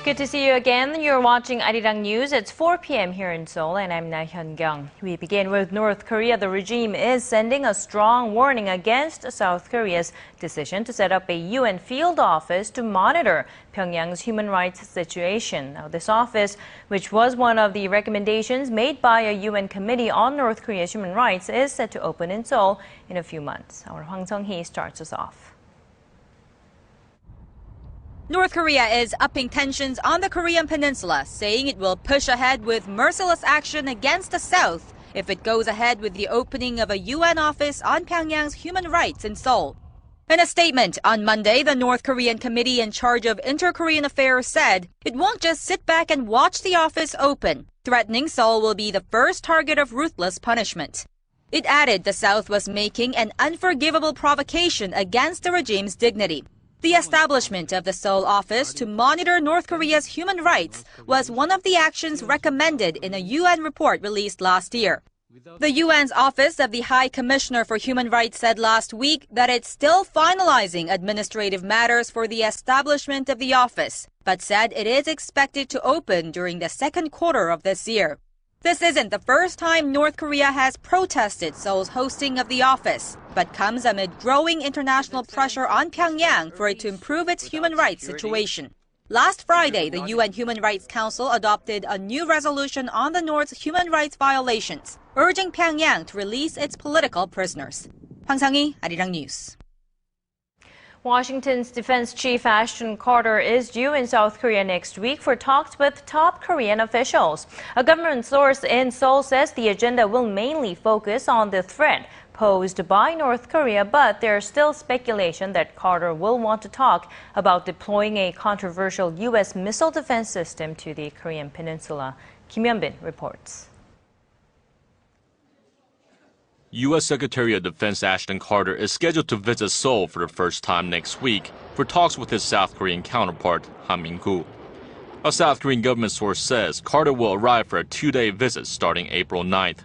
Good to see you again. You're watching Arirang News. It's 4 p.m. here in Seoul, and I'm Na Hyun-kyung. We begin with North Korea. The regime is sending a strong warning against South Korea's decision to set up a UN field office to monitor Pyongyang's human rights situation. Now, this office, which was one of the recommendations made by a UN committee on North Korea's human rights, is set to open in Seoul in a few months. Our Hwang Sung-hee starts us off. North Korea is upping tensions on the Korean peninsula, saying it will push ahead with merciless action against the South if it goes ahead with the opening of a UN office on Pyongyang's human rights in Seoul. In a statement on Monday, the North Korean committee in charge of inter-Korean affairs said it won't just sit back and watch the office open, threatening Seoul will be the first target of ruthless punishment. It added the South was making an unforgivable provocation against the regime's dignity. The establishment of the Seoul office to monitor North Korea's human rights was one of the actions recommended in a UN report released last year. The UN's Office of the High Commissioner for Human Rights said last week that it's still finalizing administrative matters for the establishment of the office, but said it is expected to open during the second quarter of this year. This isn't the first time North Korea has protested Seoul's hosting of the office, but comes amid growing international pressure on Pyongyang for it to improve its human rights situation. Last Friday, the UN Human Rights Council adopted a new resolution on the North's human rights violations, urging Pyongyang to release its political prisoners. Hwang Sung-hee, Arirang News. Washington's Defense Chief Ashton Carter is due in South Korea next week for talks with top Korean officials. A government source in Seoul says the agenda will mainly focus on the threat posed by North Korea, but there's still speculation that Carter will want to talk about deploying a controversial U.S. missile defense system to the Korean peninsula. Kim Hyun-bin reports. U.S. Secretary of Defense Ashton Carter is scheduled to visit Seoul for the first time next week for talks with his South Korean counterpart, Han Min-gu. A South Korean government source says Carter will arrive for a two-day visit starting April 9th.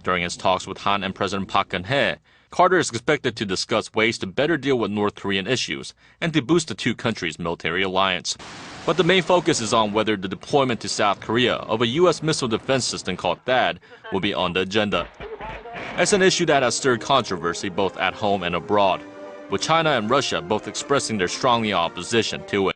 During his talks with Han and President Park Geun-hye, Carter is expected to discuss ways to better deal with North Korean issues and to boost the two countries' military alliance. But the main focus is on whether the deployment to South Korea of a U.S. missile defense system called THAAD will be on the agenda. It's an issue that has stirred controversy both at home and abroad, with China and Russia both expressing their strongly opposition to it.